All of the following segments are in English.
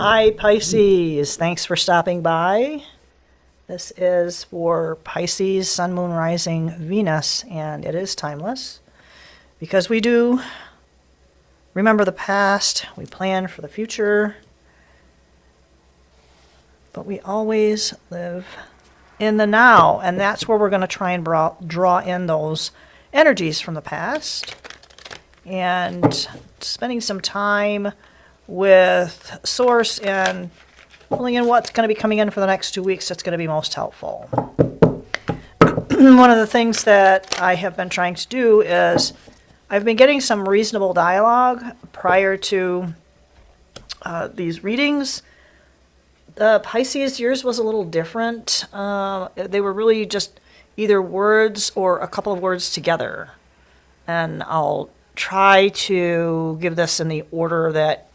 Hi Pisces, thanks for stopping by. This is for Pisces, Sun, Moon, Rising, Venus, and it is timeless because we do remember the past, we plan for the future, but we always live in the now, and that's where we're going to try and draw in those energies from the past and spending some time with Source and pulling in what's going to be coming in for the next 2 weeks that's going to be most helpful. One of the things that I have been trying to do is I've been getting some reasonable dialogue prior to these readings. The Pisces, yours was a little different. They were really just either words or a couple of words together. And I'll try to give this in the order that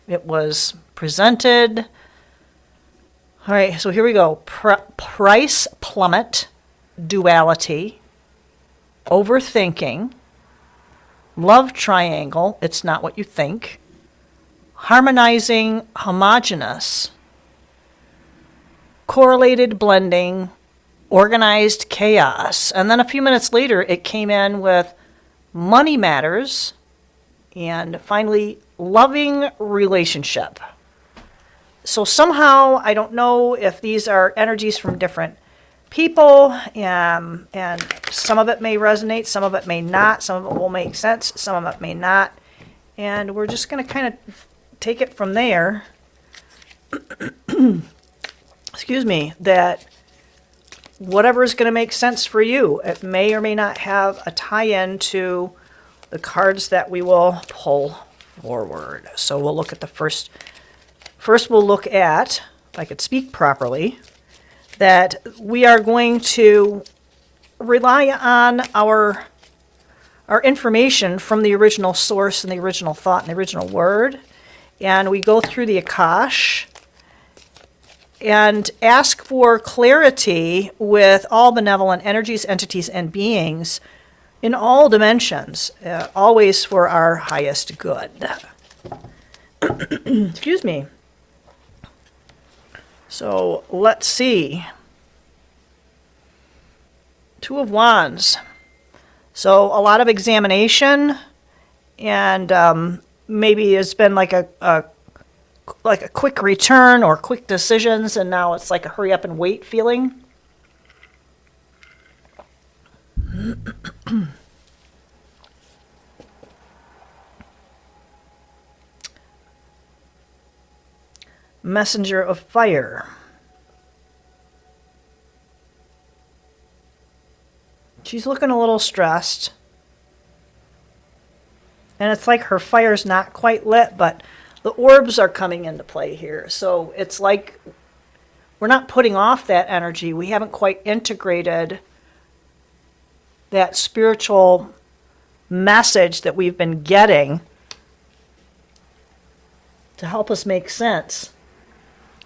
it was presented. All right, so here we go. Price plummet, duality, overthinking, love triangle, it's not what you think, harmonizing, homogeneous, correlated blending, organized chaos. And then a few minutes later, it came in with money matters, and finally, loving relationship. So somehow, I don't know if these are energies from different people, and some of it may resonate, some of it may not, some of it will make sense, some of it may not. And we're just going to kind of take it from there. Excuse me, that whatever is going to make sense for you, it may or may not have a tie-in to the cards that we will pull forward. So we'll look at the first we'll look at, if I could speak properly, that we are going to rely on our information from the original source and the original thought and the original word. And we go through the Akash and ask for clarity with all benevolent energies, entities, and beings in all dimensions, always for our highest good. Excuse me. So let's see. Two of Wands. So a lot of examination, and maybe it's been like a quick return or quick decisions, and now it's like a hurry up and wait feeling. Messenger of fire. She's looking a little stressed. And it's like her fire's not quite lit, but the orbs are coming into play here. So it's like we're not putting off that energy. We haven't quite integrated that spiritual message that we've been getting to help us make sense.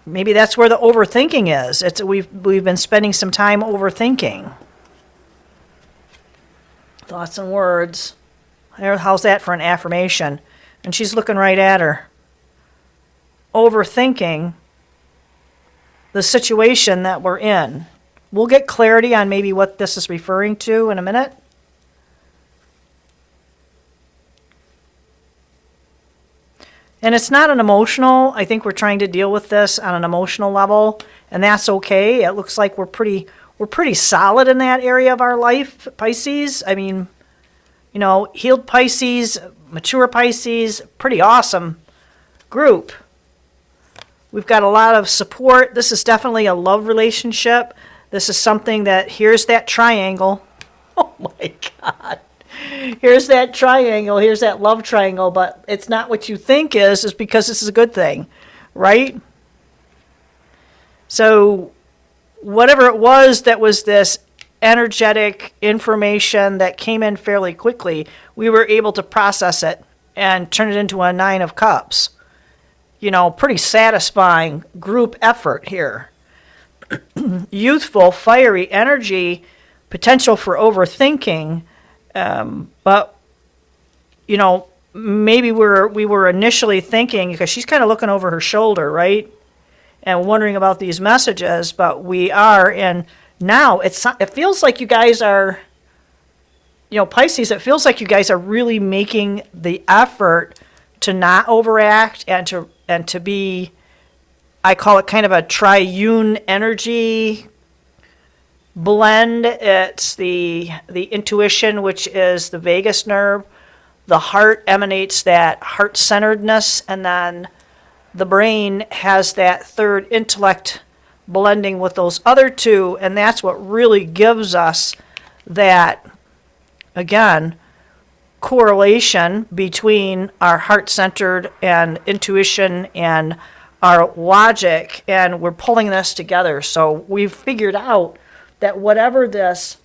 Maybe that's where the overthinking is. We've been spending some time overthinking. Thoughts and words. How's that for an affirmation? And she's looking right at her. Overthinking the situation that we're in. We'll get clarity on maybe what this is referring to in a minute. And it's not an emotional. I think we're trying to deal with this on an emotional level, and that's okay. It looks like we're pretty solid in that area of our life, Pisces. I mean, you know, healed Pisces, mature Pisces, pretty awesome group. We've got a lot of support. This is definitely a love relationship. This is something that, here's that triangle. Oh my God. Here's that triangle. Here's that love triangle. But it's not what you think is because this is a good thing, right? So whatever it was that was this energetic information that came in fairly quickly, we were able to process it and turn it into a 9 of Cups. You know, pretty satisfying group effort here. Youthful, fiery energy, potential for overthinking, but, you know, maybe we were initially thinking, because she's kind of looking over her shoulder, right? And wondering about these messages, but we are, and now it feels like you guys are, Pisces, it feels like you guys are really making the effort to not overact and to be, I call it kind of a triune energy blend. It's the intuition, which is the vagus nerve. The heart emanates that heart-centeredness, and then the brain has that third intellect blending with those other two, and that's what really gives us that, again, correlation between our heart-centered and intuition and our logic, and we're pulling this together. So we've figured out that whatever this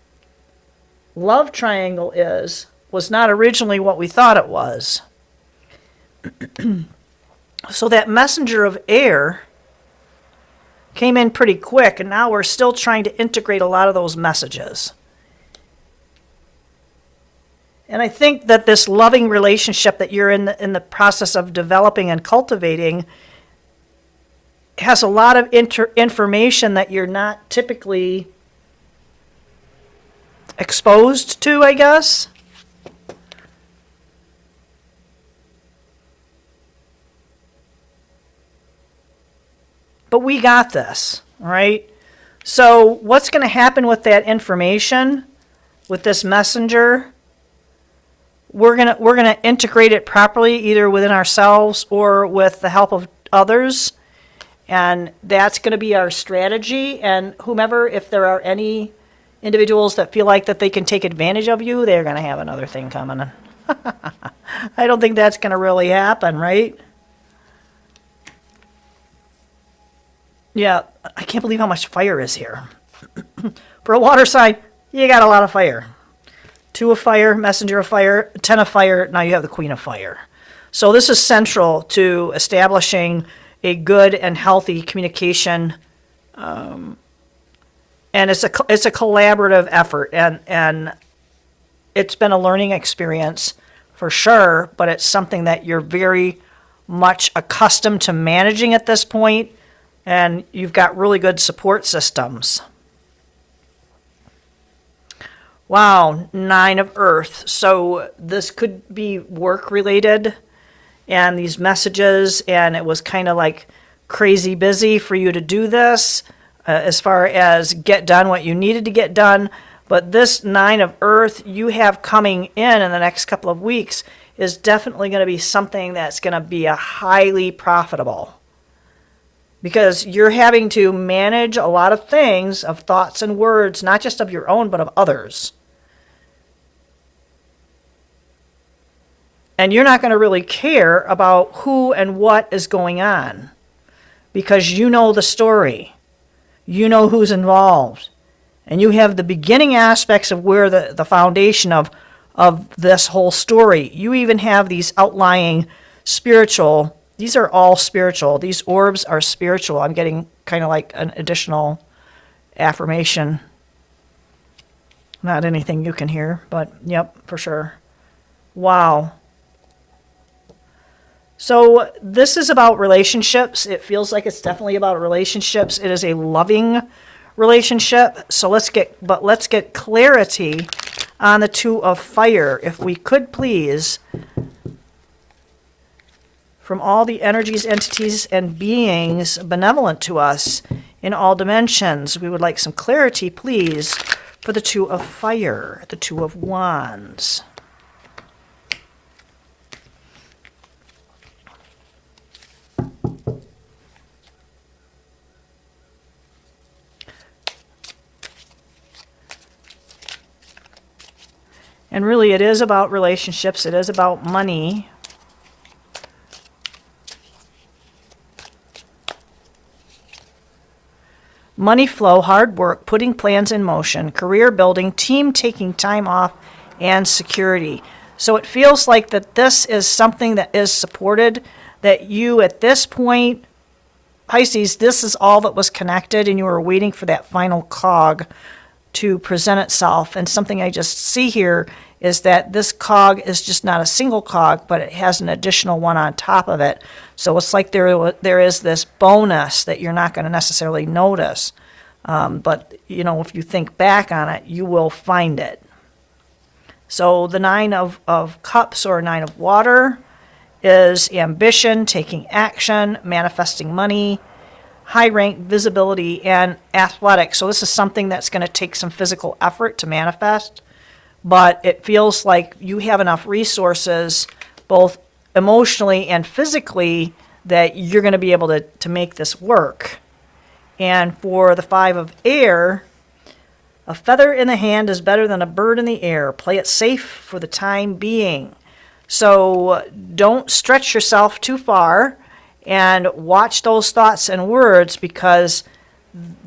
love triangle was not originally what we thought it was. So that messenger of air came in pretty quick, and now we're still trying to integrate a lot of those messages. And I think that this loving relationship that you're in the process of developing and cultivating has a lot of information that you're not typically exposed to, I guess. But we got this, all right? So what's going to happen with that information, with this messenger? We're gonna integrate it properly, either within ourselves or with the help of others, and that's going to be our strategy. And whomever, if there are any individuals that feel like that they can take advantage of you, they're going to have another thing coming. I don't think that's going to really happen, right? Yeah, I can't believe how much fire is here. For a water sign, you got a lot of fire. 2 of fire, messenger of fire, 10 of fire, now you have the queen of fire. So this is central to establishing a good and healthy communication, and it's a collaborative effort, and it's been a learning experience for sure, but it's something that you're very much accustomed to managing at this point, and you've got really good support systems. Wow, 9 of earth. So this could be work related, and these messages, and it was kind of like crazy busy for you to do this as far as get done what you needed to get done. But this 9 of earth you have coming in the next couple of weeks is definitely going to be something that's going to be a highly profitable, because you're having to manage a lot of things, of thoughts and words, not just of your own, but of others. And you're not going to really care about who and what is going on, because you know the story. You know who's involved. And you have the beginning aspects of where the foundation of this whole story. You even have these outlying spiritual. These are all spiritual. These orbs are spiritual. I'm getting kind of like an additional affirmation. Not anything you can hear, but yep, for sure. Wow. So this is about relationships. It feels like it's definitely about relationships. It is a loving relationship. So let's get clarity on the 2 of fire, if we could please. From all the energies, entities, and beings benevolent to us in all dimensions, we would like some clarity, please, for the 2 of fire, the 2 of wands. And really, it is about relationships. It is about money. Money flow, hard work, putting plans in motion, career building, team taking time off, and security. So it feels like that this is something that is supported, that you at this point, Pisces, this is all that was connected, and you were waiting for that final cog to present itself. And something I just see here is that this cog is just not a single cog, but it has an additional one on top of it. So it's like there is this bonus that you're not going to necessarily notice. But, if you think back on it, you will find it. So the Nine of Cups, or Nine of Water, is ambition, taking action, manifesting money, high rank, visibility, and athletics. So this is something that's going to take some physical effort to manifest, but it feels like you have enough resources, both emotionally and physically, that you're going to be able to make this work. And for the Five of Air, a feather in the hand is better than a bird in the air. Play it safe for the time being. So don't stretch yourself too far, and watch those thoughts and words, because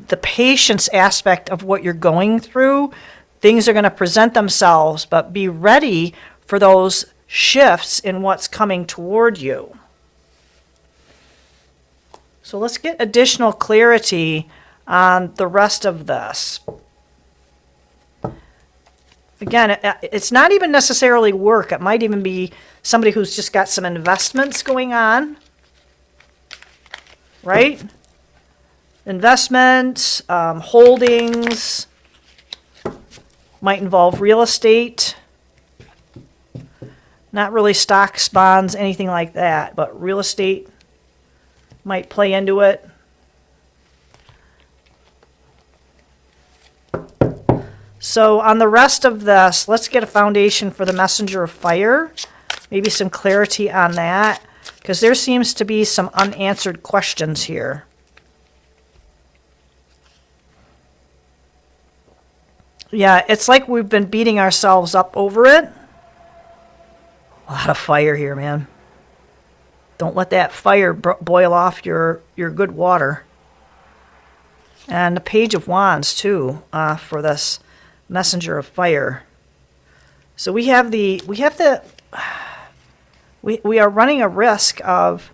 the patience aspect of what you're going through, things are going to present themselves, but be ready for those shifts in what's coming toward you. So let's get additional clarity on the rest of this. Again, it's not even necessarily work. It might even be somebody who's just got some investments going on, right? Investments, holdings, might involve real estate. Not really stocks, bonds, anything like that, but real estate might play into it. So on the rest of this, let's get a foundation for the Messenger of Fire. Maybe some clarity on that, because there seems to be some unanswered questions here. Yeah, it's like we've been beating ourselves up over it. A lot of fire here, man. Don't let that fire boil off your good water. And the Page of Wands, too, for this Messenger of Fire. So we are running a risk of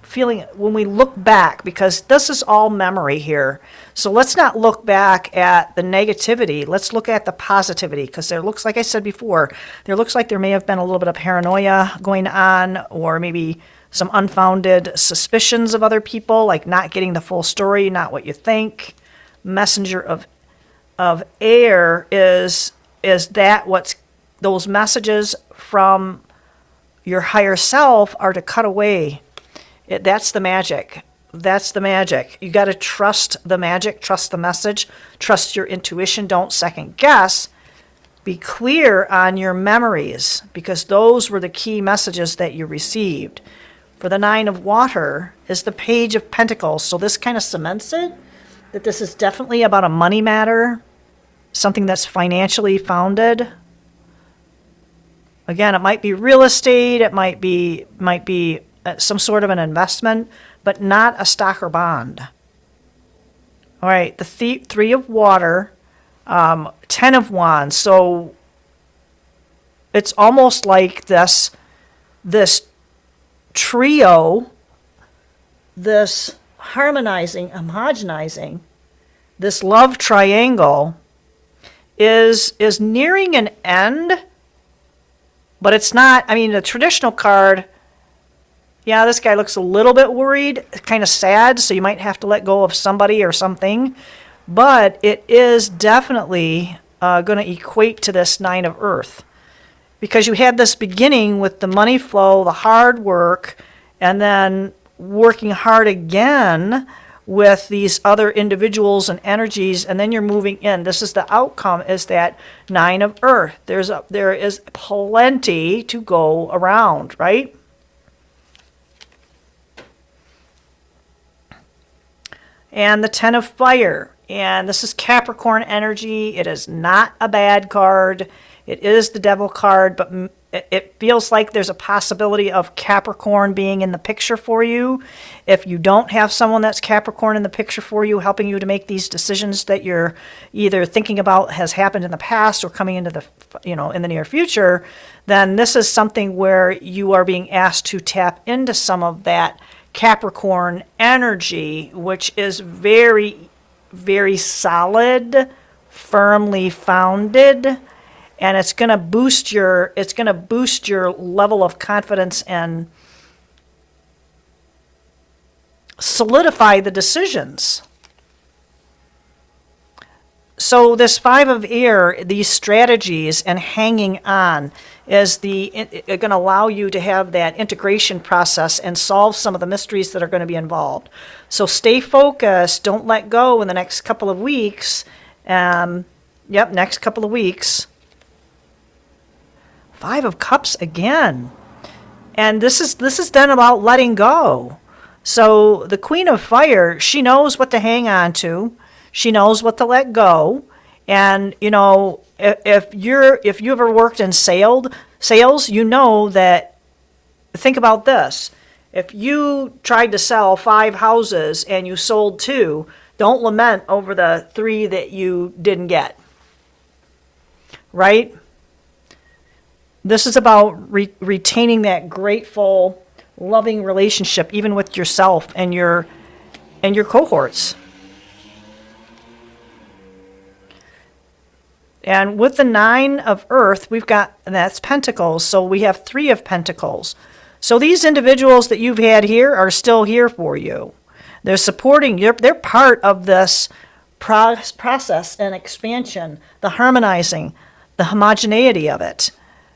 feeling, when we look back, because this is all memory here. So let's not look back at the negativity. Let's look at the positivity, because there looks, like I said before, there looks like there may have been a little bit of paranoia going on, or maybe some unfounded suspicions of other people, like not getting the full story, not what you think. Messenger of Air is that what's those messages from your higher self are to cut away. That's the magic. That's the magic. You got to trust the magic, trust the message, trust your intuition. Don't second guess. Be clear on your memories, because those were the key messages that you received. For the Nine of Water is the Page of Pentacles. So this kind of cements it, that this is definitely about a money matter, something that's financially founded. Again, it might be real estate, it might be some sort of an investment, but not a stock or bond. All right, the Three of Water, 10 of Wands. So it's almost like this trio, this homogenizing, this love triangle is nearing an end, but it's not. I mean, the traditional card, yeah, this guy looks a little bit worried, kind of sad, so you might have to let go of somebody or something, but it is definitely going to equate to this Nine of Earth, because you had this beginning with the money flow, the hard work, and then working hard again with these other individuals and energies, and then you're moving in. This is the outcome, is that Nine of Earth. There is plenty to go around, right? And the 10 of Fire, and this is Capricorn energy. It is not a bad card. It is the Devil card, but it feels like there's a possibility of Capricorn being in the picture for you. If you don't have someone that's Capricorn in the picture for you, helping you to make these decisions that you're either thinking about has happened in the past or coming into the, in the near future, then this is something where you are being asked to tap into some of that Capricorn energy, which is very, very solid, firmly founded, and it's going to boost your level of confidence and solidify the decisions. So this 5 of air, these strategies and hanging on, is going to allow you to have that integration process and solve some of the mysteries that are going to be involved. So stay focused. Don't let go in the next couple of weeks. Next couple of weeks. 5 of Cups again. And this is then about letting go. So the Queen of Fire, she knows what to hang on to. She knows what to let go. And, if you ever worked in sales, you know that, think about this. If you tried to sell 5 houses and you sold 2, don't lament over the 3 that you didn't get. Right? This is about retaining that grateful, loving relationship, even with yourself and your cohorts. And with the 9 of Earth, that's Pentacles, so we have 3 of Pentacles. So these individuals that you've had here are still here for you. They're supporting you. They're part of this process and expansion, the harmonizing, the homogeneity of it.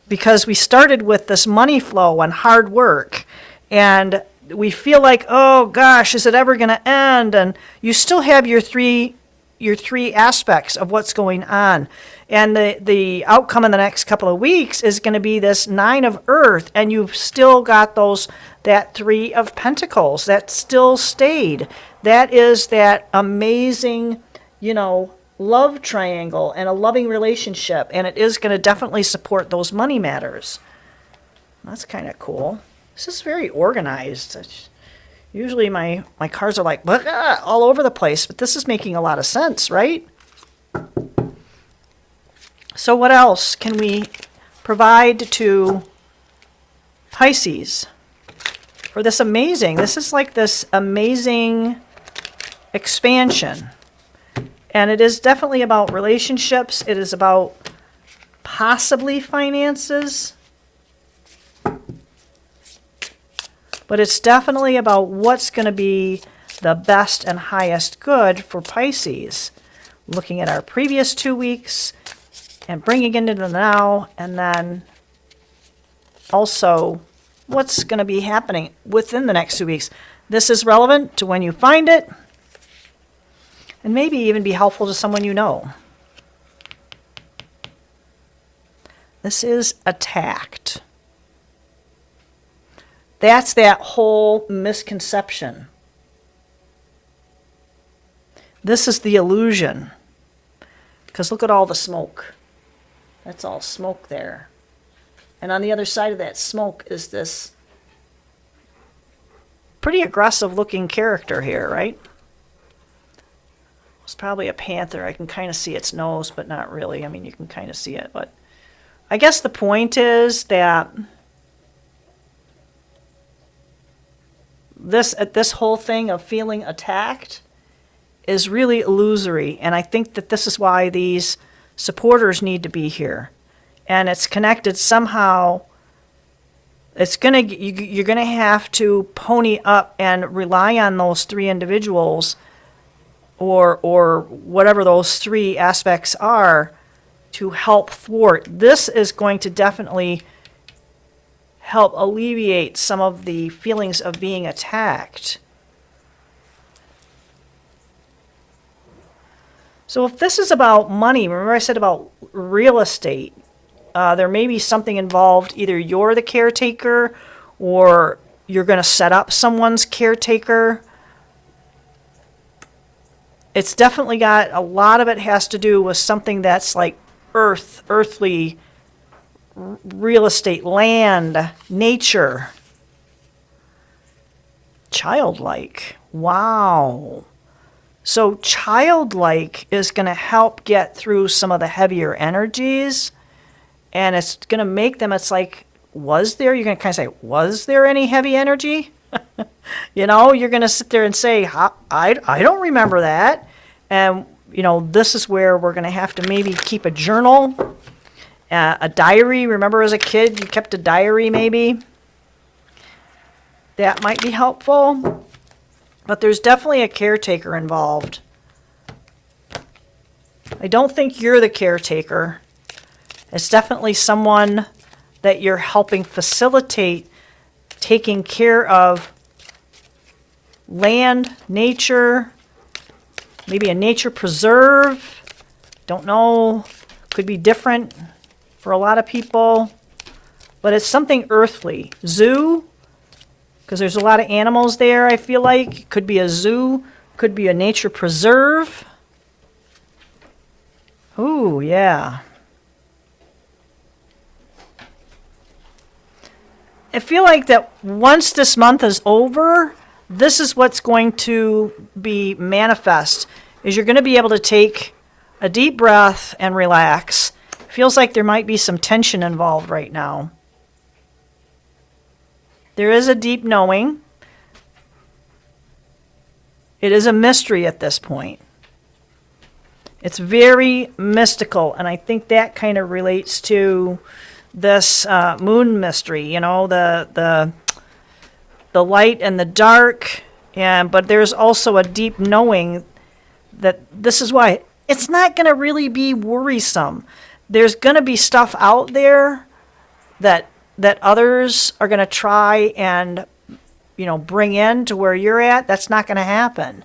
Because we started with this money flow and hard work, and we feel like, oh gosh, is it ever going to end? And you still have your three aspects of what's going on. And the outcome in the next couple of weeks is going to be this 9 of Earth, and you've still got that 3 of Pentacles that still stayed. That is that amazing, love triangle and a loving relationship, and it is going to definitely support those money matters. That's kind of cool. This is very organized. Usually my cards are like all over the place, but this is making a lot of sense, right? So what else can we provide to Pisces for this amazing, this is like this amazing expansion. And it is definitely about relationships. It is about possibly finances. But it's definitely about what's going to be the best and highest good for Pisces. Looking at our previous 2 weeks and bringing it into the now, and then also what's going to be happening within the next 2 weeks. This is relevant to when you find it, and maybe even be helpful to someone you know. This is attacked. That's that whole misconception. This is the illusion. Because look at all the smoke. That's all smoke there. And on the other side of that smoke is this pretty aggressive looking character here, right? It's probably a panther. I can kind of see its nose, but not really. I mean, you can kind of see it. But I guess the point is that this whole thing of feeling attacked is really illusory. And I think that this is why these supporters need to be here. And it's connected somehow. You're gonna have to pony up and rely on those 3 individuals or whatever those 3 aspects are to help thwart. This is going to definitely help alleviate some of the feelings of being attacked. So if this is about money, remember I said about real estate, there may be something involved. Either you're the caretaker or you're going to set up someone's caretaker. It's definitely got, a lot of it has to do with something that's like earthly, real estate, land, nature. Childlike. Wow. So childlike is going to help get through some of the heavier energies, and it's going to make them, it's like, you're going to kind of say, was there any heavy energy? You're going to sit there and say, I don't remember that. And, this is where we're going to have to maybe keep a journal A diary, remember as a kid you kept a diary maybe? That might be helpful. But there's definitely a caretaker involved. I don't think you're the caretaker. It's definitely someone that you're helping facilitate taking care of land, nature, maybe a nature preserve. Don't know. Could be different for a lot of people. But it's something earthly. Zoo, because there's a lot of animals there, I feel like. Could be a zoo. Could be a nature preserve. Ooh, yeah. I feel like that once this month is over, this is what's going to be manifest, is you're going to be able to take a deep breath and relax. Feels like there might be some tension involved right now. There is a deep knowing. It is a mystery at this point. It's very mystical, and I think that kind of relates to this moon mystery, you know, the light and the dark, but there's also a deep knowing that this is why it's not going to really be worrisome. There's going to be stuff out there that others are going to try and, you know, bring in to where you're at. That's not going to happen.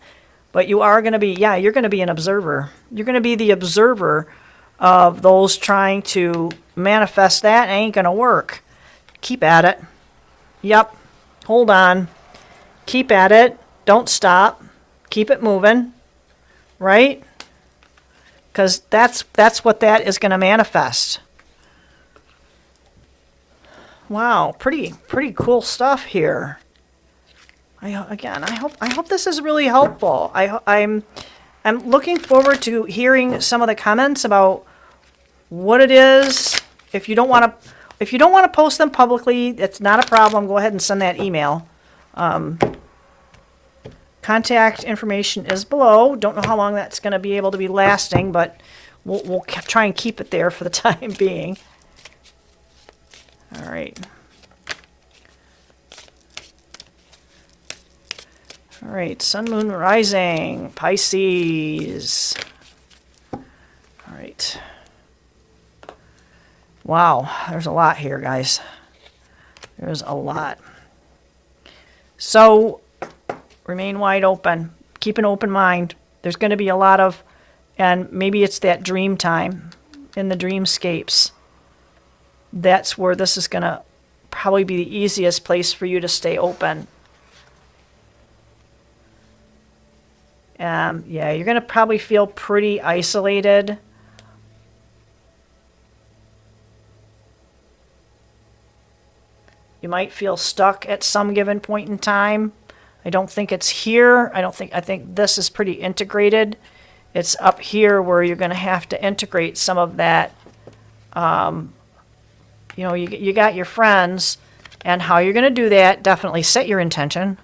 But you are going to be, yeah, you're going to be an observer. You're going to be the observer of those trying to manifest that. It ain't going to work. Keep at it. Yep. Hold on. Keep at it. Don't stop. Keep it moving. Right? Because that's what that is going to manifest. Wow, pretty cool stuff here. I hope this is really helpful. I'm looking forward to hearing some of the comments about what it is. If you don't want to post them publicly, it's not a problem. Go ahead and send that email. Contact information is below. Don't know how long that's going to be able to be lasting, but we'll try and keep it there for the time being. All right. All right, Sun, Moon, Rising, Pisces. All right. Wow, there's a lot here, guys. There's a lot. So, remain wide open. Keep an open mind. There's going to be a lot of, and maybe it's that dream time in the dreamscapes. That's where this is going to probably be the easiest place for you to stay open. Yeah, you're going to probably feel pretty isolated. You might feel stuck at some given point in time. I don't think it's here. I think this is pretty integrated. It's up here where you're going to have to integrate some of that. You know, you got your friends, and how you're going to do that, definitely set your intention.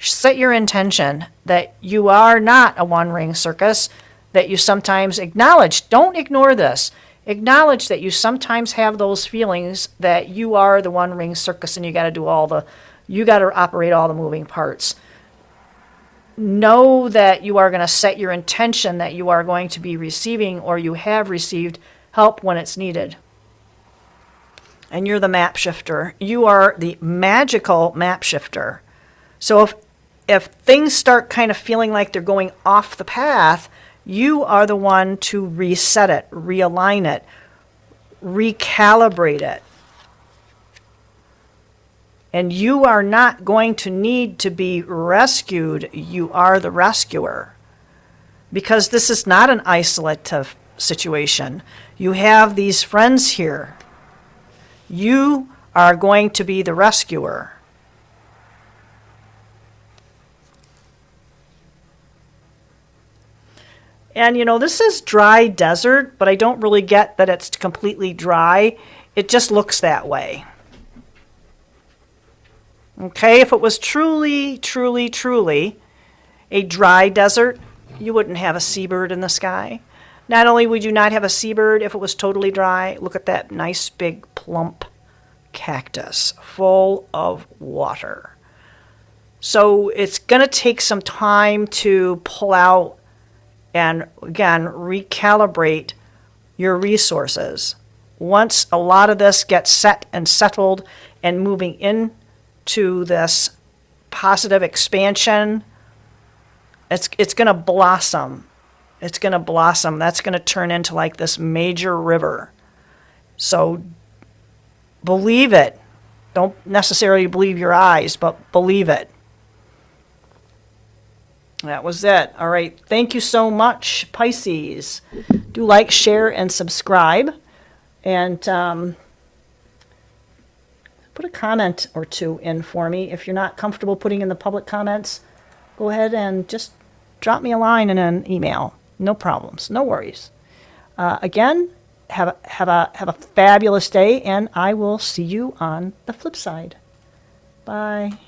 Set your intention that you are not a one-ring circus, that you sometimes acknowledge. Don't ignore this. Acknowledge that you sometimes have those feelings that you are the one-ring circus and you got to do you got to operate all the moving parts. Know that you are going to set your intention that you are going to be receiving, or you have received, help when it's needed. And you're the map shifter. You are the magical map shifter. So if things start kind of feeling like they're going off the path, you are the one to reset it, realign it, recalibrate it. And you are not going to need to be rescued. You are the rescuer. Because this is not an isolative situation. You have these friends here. You are going to be the rescuer. And, you know, this is dry desert, but I don't really get that it's completely dry. It just looks that way. Okay, if it was truly, truly, truly a dry desert, you wouldn't have a seabird in the sky. Not only would you not have a seabird if it was totally dry, look at that nice big plump cactus full of water. So it's going to take some time to pull out and, again, recalibrate your resources. Once a lot of this gets set and settled and moving into this positive expansion, it's going to blossom. It's going to blossom. That's going to turn into like this major river. So believe it. Don't necessarily believe your eyes, but believe it. That was it. All right. Thank you so much, Pisces. Do like, share, and subscribe. And put a comment or two in for me. If you're not comfortable putting in the public comments, go ahead and just drop me a line in an email. No problems. No worries. Again, have a fabulous day, and I will see you on the flip side. Bye.